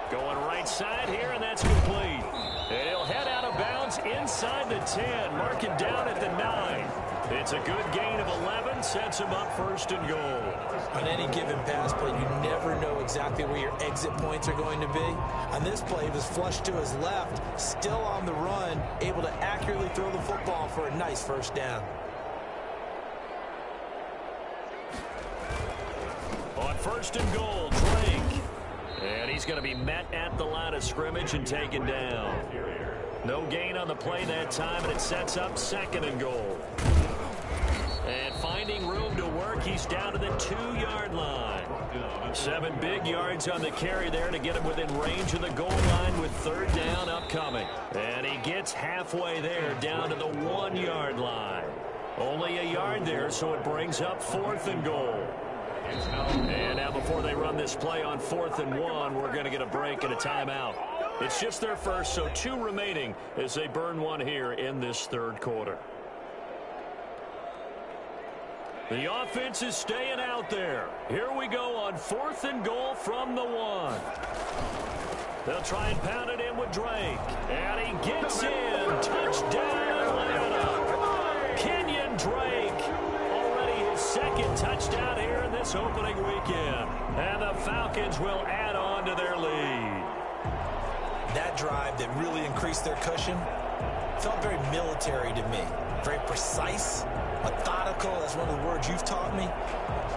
Going right side here, and that's complete. And he'll head out of bounds inside the 10. Mark it down at the 9. It's a good gain of 11. Sets him up 1st and goal. On any given pass play, you never know exactly where your exit points are going to be. On this play, he was flushed to his left, still on the run, able to accurately throw the football for a nice 1st down. first and goal, Drake. And he's going to be met at the line of scrimmage and taken down. No gain on the play that time, and it sets up second and goal. And finding room to work, he's down to the 2-yard line. 7 big yards on the carry there to get him within range of the goal line with third down upcoming. And he gets halfway there down to the 1-yard line. Only a yard there, so it brings up fourth and goal. And now before they run this play on 4th and 1, we're going to get a break and a timeout. It's just their first, so 2 remaining as they burn one here in this third quarter. The offense is staying out there. Here we go on 4th and goal from the 1. They'll try and pound it in with Drake. And he gets in. Touchdown, Atlanta. Kenyon Drake. Already his second touchdown here in this opening weekend. And the Falcons will add on to their lead. That drive that really increased their cushion felt very military to me. Very precise, methodical. That's one of the words you've taught me.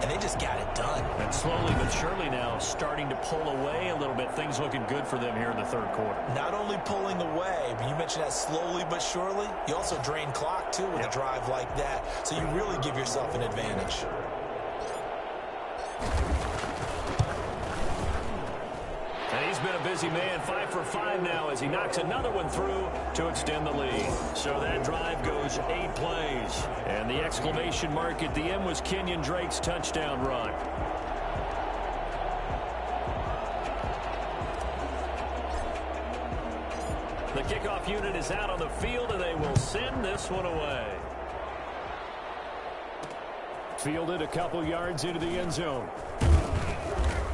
And they just got it done. And slowly but surely now starting to pull away a little bit. Things looking good for them here in the third quarter. Not only pulling away, but you mentioned that slowly but surely. You also drain clock, too, with a drive like that. So you really give yourself an advantage. And he's been a busy man, 5 for 5 now as he knocks another one through to extend the lead. So that drive goes 8 plays. And the exclamation mark at the end was Kenyon Drake's touchdown run. The kickoff unit is out on the field, and they will send this one away. Fielded a couple yards into the end zone.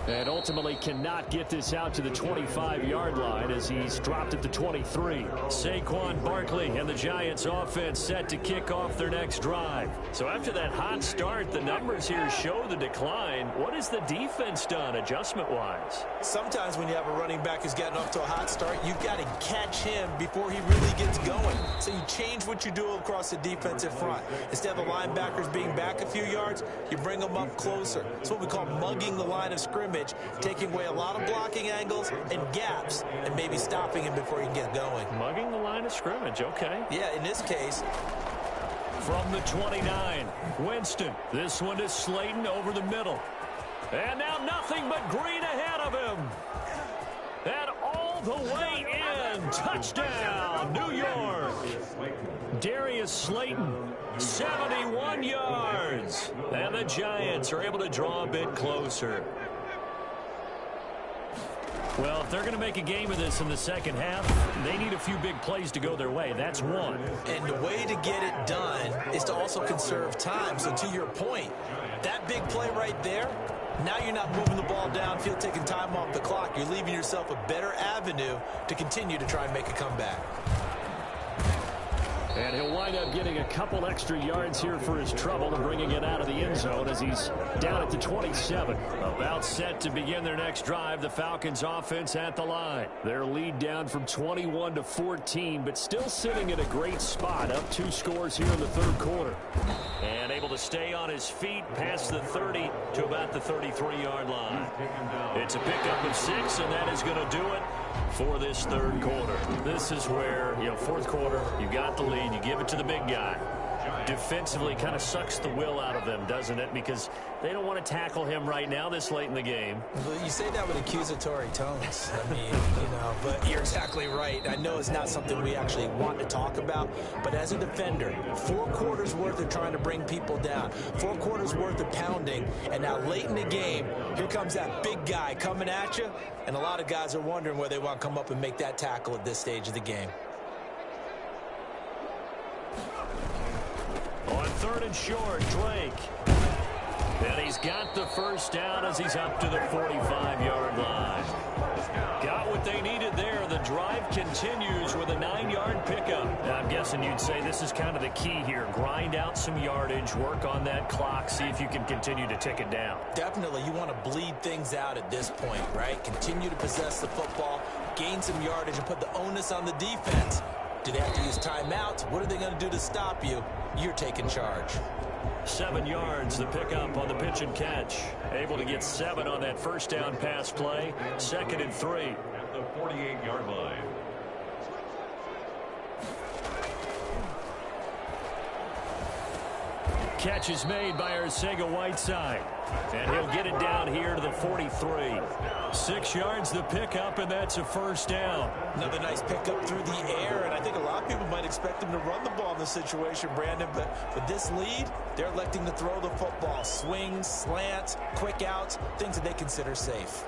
And ultimately cannot get this out to the 25-yard line as he's dropped at the 23. Saquon Barkley and the Giants offense set to kick off their next drive. So after that hot start, the numbers here show the decline. What has the defense done adjustment-wise? Sometimes when you have a running back who's gotten off to a hot start, you've got to catch him before he really gets going. So you change what you do across the defensive front. Instead of the linebackers being back a few yards, you bring them up closer. It's what we call mugging the line of scrimmage. Taking away a lot of blocking angles and gaps and maybe stopping him before he can get going. Mugging the line of scrimmage, okay. Yeah, in this case. From the 29, Winston. This one is Slayton over the middle. And now nothing but green ahead of him. And all the way in. Touchdown, New York. Darius Slayton, 71 yards. And the Giants are able to draw a bit closer. Well, if they're going to make a game of this in the second half, they need a few big plays to go their way. That's one. And the way to get it done is to also conserve time. So to your point, that big play right there, now you're not moving the ball downfield, taking time off the clock. You're leaving yourself a better avenue to continue to try and make a comeback. And he'll wind up getting a couple extra yards here for his trouble and bringing it out of the end zone as he's down at the 27. About set to begin their next drive, the Falcons offense at the line. Their lead down from 21 to 14, but still sitting at a great spot, up 2 scores here in the third quarter. And able to stay on his feet past the 30 to about the 33-yard line. It's a pickup of 6, and that is going to do it for this third quarter. This is where, fourth quarter, you got the lead, you give it to the big guy. Defensively kind of sucks the will out of them, doesn't it? Because they don't want to tackle him right now this late in the game. Well, you say that with accusatory tones. I mean, but you're exactly right. I know it's not something we actually want to talk about, but as a defender, 4 quarters worth of trying to bring people down, 4 quarters worth of pounding, and now late in the game, here comes that big guy coming at you, and a lot of guys are wondering where they want to come up and make that tackle at this stage of the game. On 3rd and short, Drake. And he's got the first down as he's up to the 45-yard line. Got what they needed there. The drive continues with a 9-yard pickup. I'm guessing you'd say this is kind of the key here. Grind out some yardage, work on that clock, see if you can continue to tick it down. Definitely. You want to bleed things out at this point, right? Continue to possess the football, gain some yardage, and put the onus on the defense Do they have to use timeouts? What are they going to do to stop you? You're taking charge. 7 yards, the pickup on the pitch and catch. Able to get 7 on that first down pass play. 2nd and 3. At the 48-yard line. Catch is made by Arcega-Whiteside. And he'll get it down here to the 43. 6 yards the pickup, and that's a first down. Another nice pickup through the air, and I think a lot of people might expect him to run the ball in this situation, Brandon, but with this lead, they're electing to throw the football. Swings, slants, quick outs, things that they consider safe.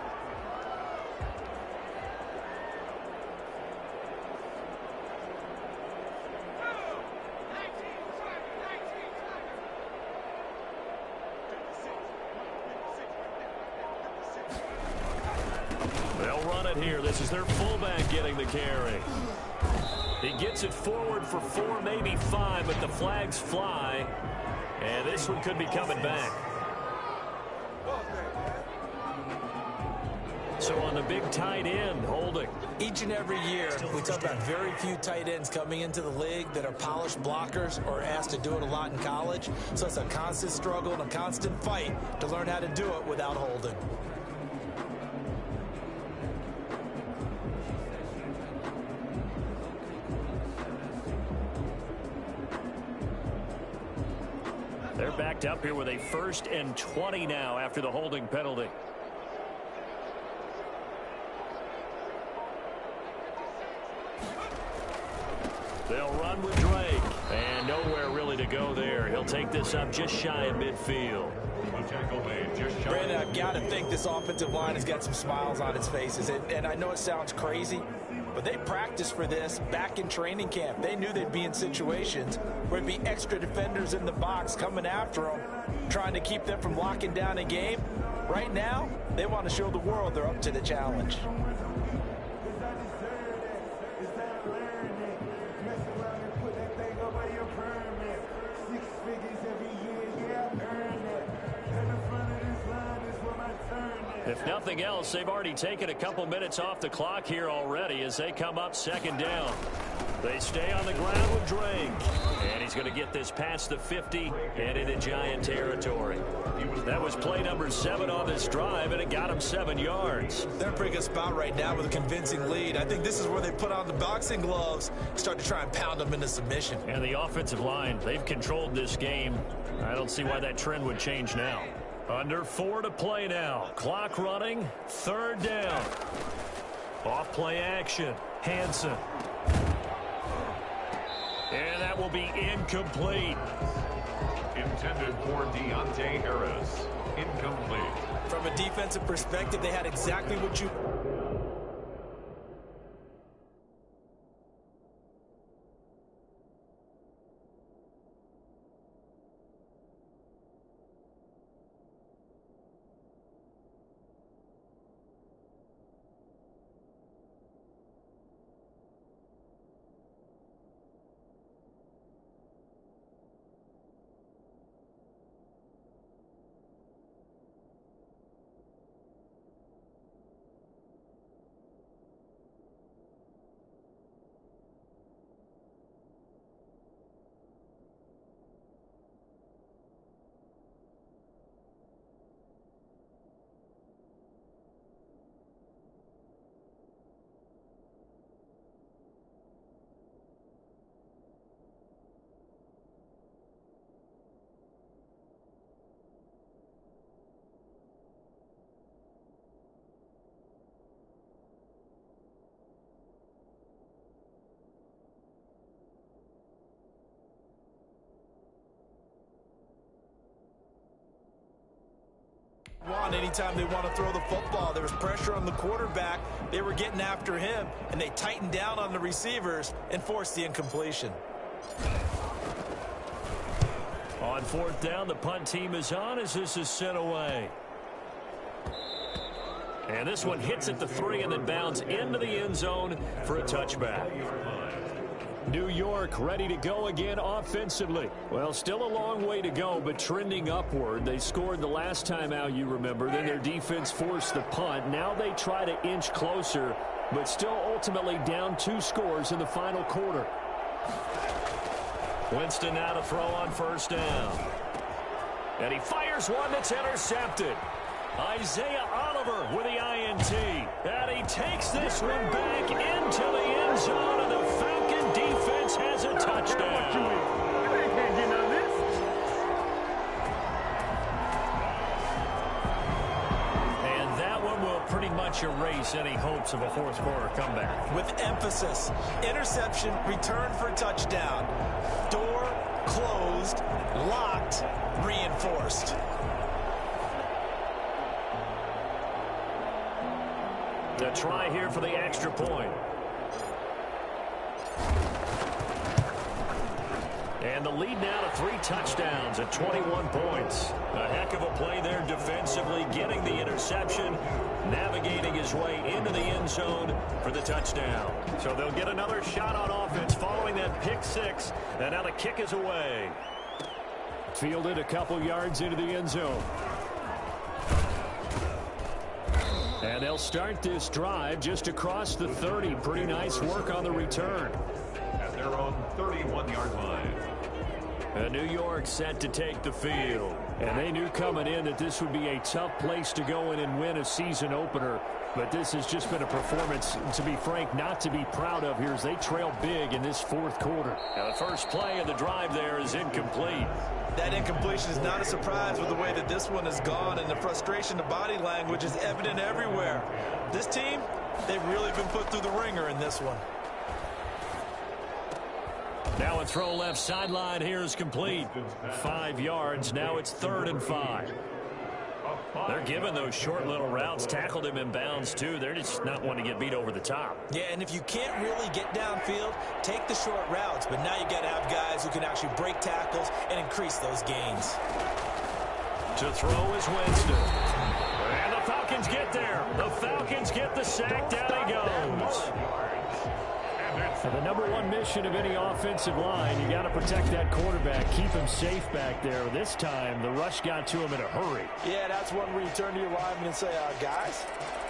Here, this is their fullback getting the carry. He gets it forward for 4, maybe 5, but the flags fly, and this one could be coming back. So on the big tight end, holding. Each and every year, we talk about very few tight ends coming into the league that are polished blockers or asked to do it a lot in college. So it's a constant struggle and a constant fight to learn how to do it without holding. They're backed up here with a 1st and 20 now after the holding penalty. They'll run with Drake. And nowhere really to go there. He'll take this up just shy of midfield. The tackle made just shy. Brandon, I've got to think this offensive line has got some smiles on its faces. And I know it sounds crazy, but they practiced for this back in training camp. They knew they'd be in situations where there'd be extra defenders in the box coming after them, trying to keep them from locking down a game. Right now, they want to show the world they're up to the challenge. If nothing else, they've already taken a couple minutes off the clock here already as they come up 2nd down. They stay on the ground with Drake. And he's going to get this past the 50 and into Giant territory. That was play number 7 on this drive, and it got him 7 yards. They're in a pretty good spot right now with a convincing lead. I think this is where they put on the boxing gloves, start to try and pound them into submission. And the offensive line, they've controlled this game. I don't see why that trend would change now. Under 4 to play now. Clock running. 3rd down. Off play action. Hansen. And that will be incomplete. Intended for Deontay Harris. Incomplete. From a defensive perspective, they had exactly what you... Anytime they want to throw the football, there was pressure on the quarterback. They were getting after him, and they tightened down on the receivers and forced the incompletion. On 4th down, the punt team is on as this is sent away. And this one hits at the 3 and then bounds into the end zone for a touchback. New York ready to go again offensively. Well, still a long way to go, but trending upward. They scored the last time out, you remember. Then their defense forced the punt. Now they try to inch closer, but still ultimately down 2 scores in the final quarter. Winston now to throw on first down. And he fires one that's intercepted. Isaiah Oliver with the INT. And he takes this one back into the end zone, and the Falcon defense has a touchdown. And that one will pretty much erase any hopes of a fourth quarter comeback. With emphasis, interception, return for touchdown. Door closed, locked, reinforced. A try here for the extra point. And the lead now to 3 touchdowns at 21 points. A heck of a play there defensively, getting the interception, navigating his way into the end zone for the touchdown. So they'll get another shot on offense following that pick 6, and now the kick is away. Fielded a couple yards into the end zone. And they'll start this drive just across the 30. Pretty nice work on the return. At their own 31-yard line. And New York set to take the field. And they knew coming in that this would be a tough place to go in and win a season opener. But this has just been a performance, to be frank, not to be proud of here as they trail big in this fourth quarter. Now the first play of the drive there is incomplete. That incompletion is not a surprise with the way that this one has gone, and the frustration, the body language is evident everywhere. This team, they've really been put through the ringer in this one. Now a throw left sideline here is complete. 5 yards. Now it's 3rd and 5. They're giving those short little routes. Tackled him in bounds, too. They're just not wanting to get beat over the top. Yeah, and if you can't really get downfield, take the short routes. But now you got to have guys who can actually break tackles and increase those gains. To throw is Winston. And the Falcons get there. The Falcons get the sack. Down he goes. And the number one mission of any offensive line, you got to protect that quarterback, keep him safe back there. This time, the rush got to him in a hurry. Yeah, that's one where you turn to your lineman and say, guys,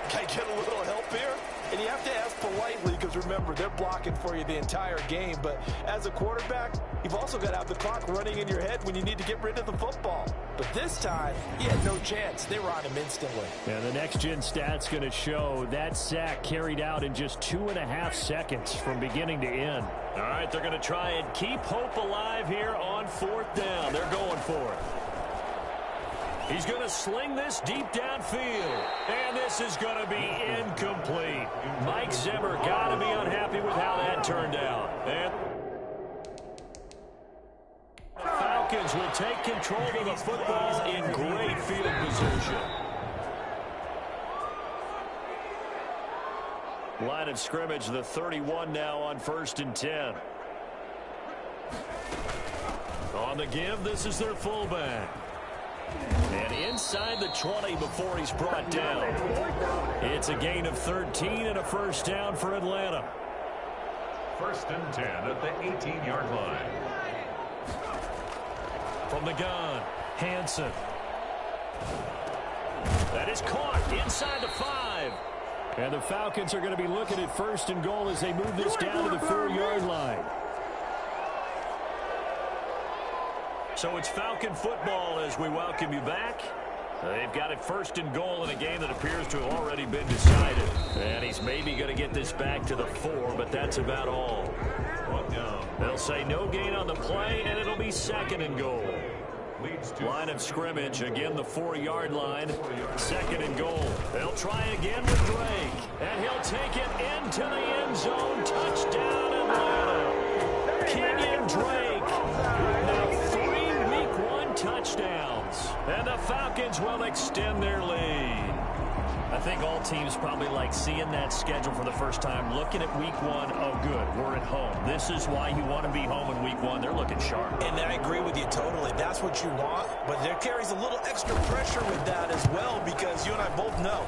can I get a little help here? And you have to ask politely because, remember, they're blocking for you the entire game. But as a quarterback, you've also got to have the clock running in your head when you need to get rid of the football. But this time, he had no chance. They were on him instantly. And the next-gen stats going to show that sack carried out in just 2.5 seconds from beginning to end. All right, they're going to try and keep hope alive here on 4th down. They're going for it. He's going to sling this deep downfield. And this is going to be incomplete. Mike Zimmer got to be unhappy with how that turned out. And Falcons will take control of the football in great field position. Line of scrimmage, the 31 now on 1st and 10. On the give, this is their fullback. And inside the 20 before he's brought down. It's a gain of 13 and a first down for Atlanta. 1st and 10 at the 18-yard line. From the gun, Hansen. That is caught inside the 5. And the Falcons are going to be looking at 1st and goal as they move this down to the 4-yard line. So it's Falcon football as we welcome you back. They've got it 1st and goal in a game that appears to have already been decided. And he's maybe going to get this back to the 4, but that's about all. They'll say no gain on the play, and it'll be 2nd and goal. Line of scrimmage, again the 4-yard line. 2nd and goal. They'll try again with Drake. And he'll take it into the end zone. Touchdown, Atlanta. Kenyon Drake. Now 3 Week 1 touchdowns. And the Falcons will extend their lead. I think all teams probably like seeing that schedule for the first time, looking at Week 1, oh good, we're at home. This is why you want to be home in Week 1. They're looking sharp. And I agree with you totally. That's what you want, but there carries a little extra pressure with that as well because you and I both know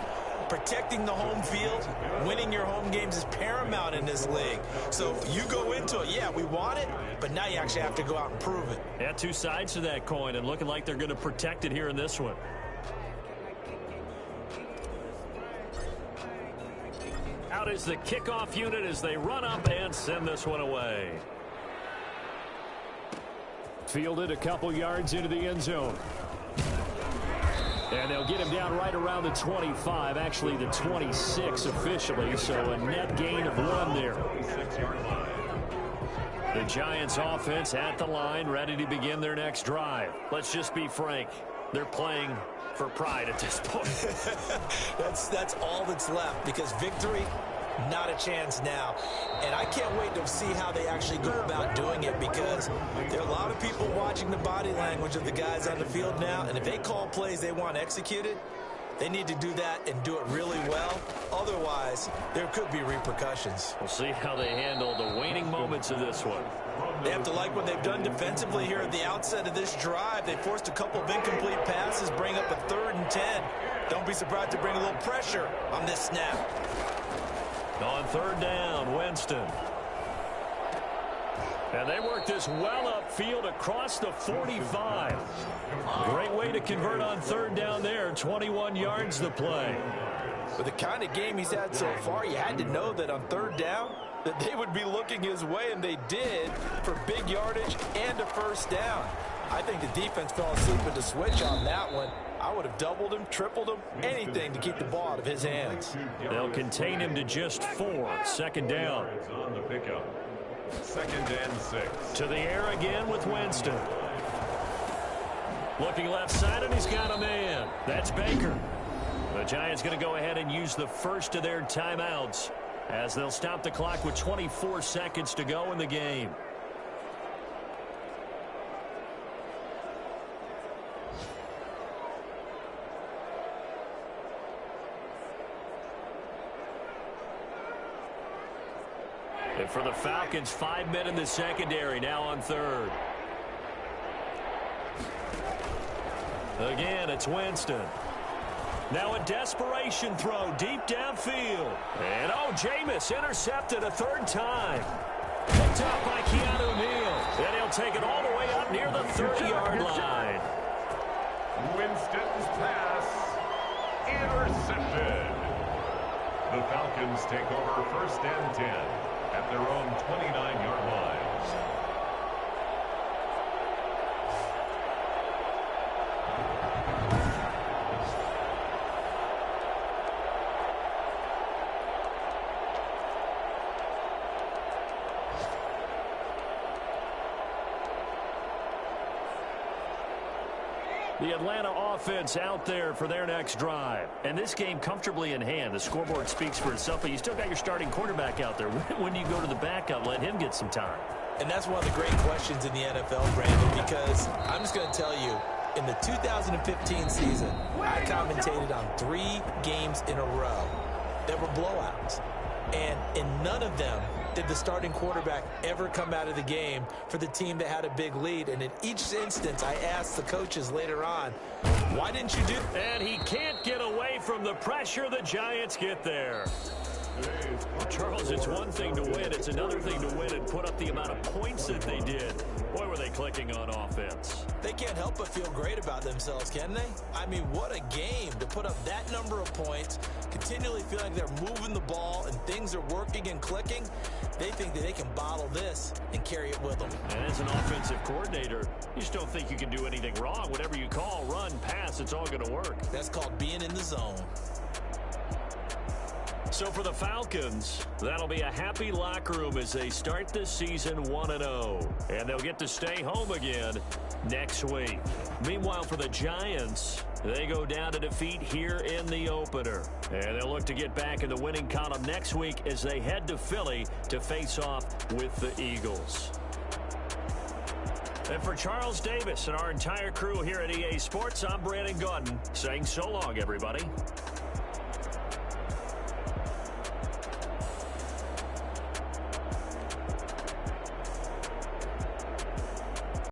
protecting the home field, winning your home games is paramount in this league. So you go into it, yeah, we want it, but now you actually have to go out and prove it. Yeah, 2 sides to that coin, and looking like they're going to protect it here in this one. Out is the kickoff unit as they run up and send this one away. Fielded a couple yards into the end zone. And they'll get him down right around the 25, actually the 26 officially, so a net gain of 1 there. The Giants offense at the line, ready to begin their next drive. Let's just be frank, they're playing for pride at this point. That's all that's left, because victory, not a chance now. And I can't wait to see how they actually go about doing it, because there are a lot of people watching the body language of the guys on the field now, and if they call plays they want executed, they need to do that and do it really well. Otherwise, there could be repercussions. We'll see how they handle the waning moments of this one. They have to like what they've done defensively here at the outset of this drive. They forced a couple of incomplete passes, bring up a 3rd and 10. Don't be surprised to bring a little pressure on this snap. On 3rd down, Winston. And they work this well upfield across the 45. Great way to convert on 3rd down there. 21 yards to play. With the kind of game he's had so far, you had to know that on 3rd down that they would be looking his way, and they did, for big yardage and a 1st down. I think the defense fell asleep at the switch on that one. I would have doubled him, tripled him, anything to keep the ball out of his hands. They'll contain him to just 4. 2nd down. On the pickup. 2nd and 6. To the air again with Winston. Looking left side, and he's got a man. That's Baker. The Giants going to go ahead and use the first of their timeouts as they'll stop the clock with 24 seconds to go in the game. And for the Falcons, 5 men in the secondary, now on 3rd. Again, it's Winston. Now a desperation throw deep downfield. And, Jameis intercepted a 3rd time. Picked up by Keanu Neal. And he'll take it all the way up near the 30-yard line. Winston's pass intercepted. The Falcons take over 1st and 10 at their own 29-yard line. The Atlanta offense out there for their next drive. And this game comfortably in hand. The scoreboard speaks for itself, but you still got your starting quarterback out there. When do you go to the backup? Let him get some time. And that's one of the great questions in the NFL, Brandon, because I'm just going to tell you, in the 2015 season, I commentated on 3 games in a row that were blowouts. And in none of them did the starting quarterback ever come out of the game for the team that had a big lead. And in each instance, I asked the coaches later on, why didn't you do? And he can't get away from the pressure. The Giants get there. Charles, it's one thing to win. It's another thing to win and put up the amount of points that they did. Boy, were they clicking on offense. They can't help but feel great about themselves, can they? I mean, what a game to put up that number of points, continually feeling like they're moving the ball and things are working and clicking. They think that they can bottle this and carry it with them. And as an offensive coordinator, you just don't think you can do anything wrong. Whatever you call, run, pass, it's all going to work. That's called being in the zone. So for the Falcons, that'll be a happy locker room as they start this season 1-0. And they'll get to stay home again next week. Meanwhile, for the Giants, they go down to defeat here in the opener. And they'll look to get back in the winning column next week as they head to Philly to face off with the Eagles. And for Charles Davis and our entire crew here at EA Sports, I'm Brandon Gaudin saying so long, everybody.